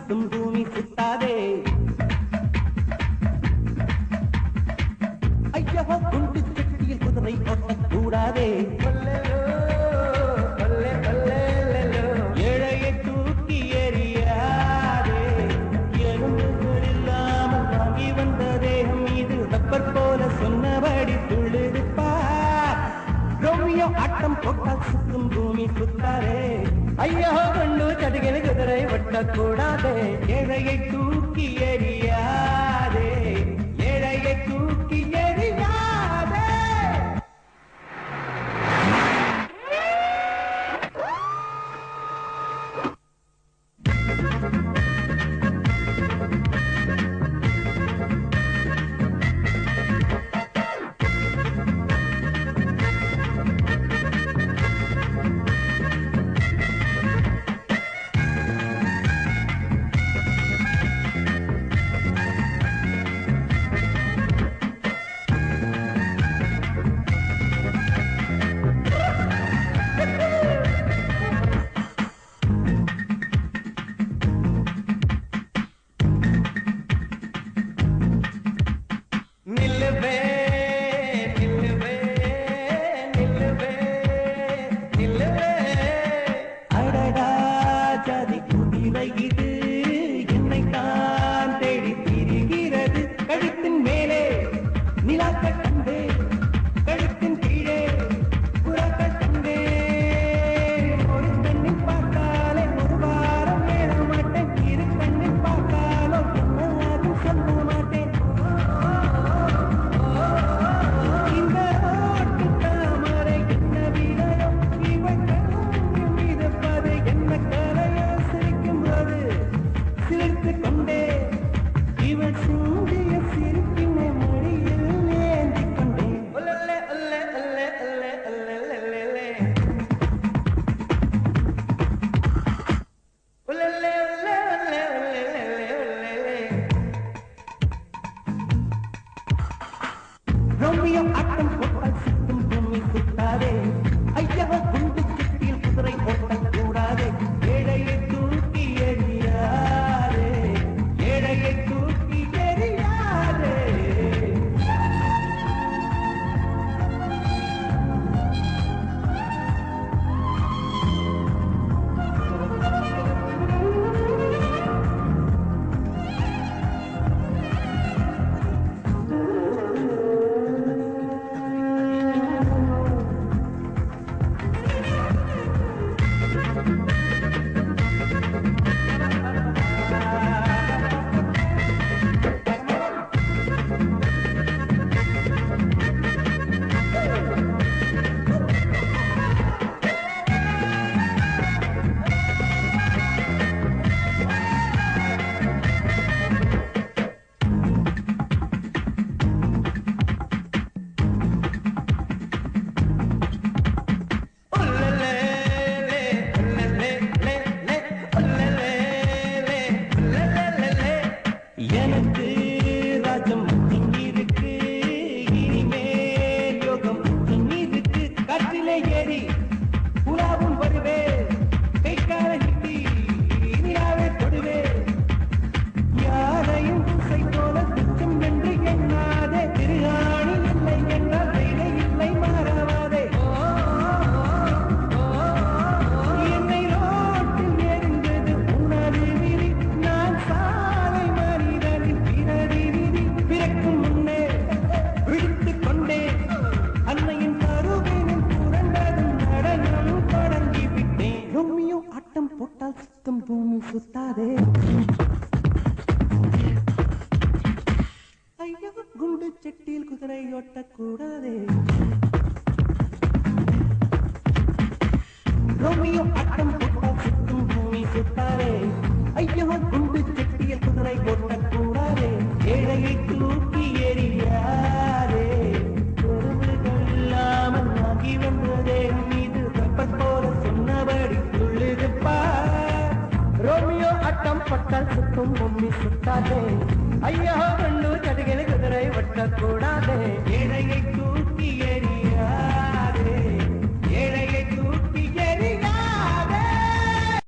சுத்தும் பூமி சுத்தாதே. ஐயோ குண்டு சட்டியில் குதிரை ஓட்டக்கூடாதே. ஏழையை தூக்கி எறியாதே. எலும்புகள் இல்லாமல் வாங்கி வந்த தேகம் இது ரப்பர் போல சொன்னபடி துள்ளிருப்பார். ரோமியோ ஆட்டம் போட்டால் சுத்தும் பூமி சுத்தாதே. ஐயோ கண்டு சடுகிற குதிரை ஒட்டக்கூடாதே. ஏழையை தூக்கி எறியாதே. ஏழையை தூக்கி எறியாதே. ரோமியோ ஆட்டம் போட்டால் சுத்தும் பூமி சுத்தாதே. ஐயா குண்டு சட்டியில் குதிரை ஓட்டக்கூடாதே. ஏழையை தூக்கி எறியாதே. ஏழையை தூக்கி எறியாதே. எனக்கு ராஜம் இருக்கு. இனிமேல் யோகம் இருக்கு. காற்றிலே ஏறி உலாவும் வருவே. கைக்கால கிட்டி நீராவே தொடுவே. யாரையும் திசை போல துச்சம் என்று எண்ணாதே. திருகாணி இல்லை என்றால் வேலை இல்லை மாறாவாதே. என்னை ரோட்டில் எரிந்தது உணவு விரி. நான் சாலை மனிதனின் பிறவி விதி. பிறக்கும் முன்னே விழித்துக் கொண்டே அன்னையின் கருவினில் புரண்டதும் நடனம் தொடங்கி விட்டேன். ரோமியோ ஆட்டம் போட்டால் சுத்தம் பூமி சுத்தாதே. ஐயா குண்டு சட்டியில் குதிரை ஓட்டக்கூடாதே. ரோமியோ ஆட்டம் போட்டால் சுத்தும் பூமி சுத்தாதே. ஐயோ குண்டு சட்டியில் குதிரை ஓட்டக்கூடாதே. ஏழையை தூக்கி எறியாதே. பொறுப்புகள் இல்லாமல் ஆகி வந்ததே மீது ரப்பர் போல சொன்னபடி துள்ளிருப்பார். ரோமியோ ஆட்டம் போட்டால் சுத்தும் பூமி சுத்தாதே. ஐயோ கண்டு சடுகிற குதிரை ஓட்டக்கூடாதே.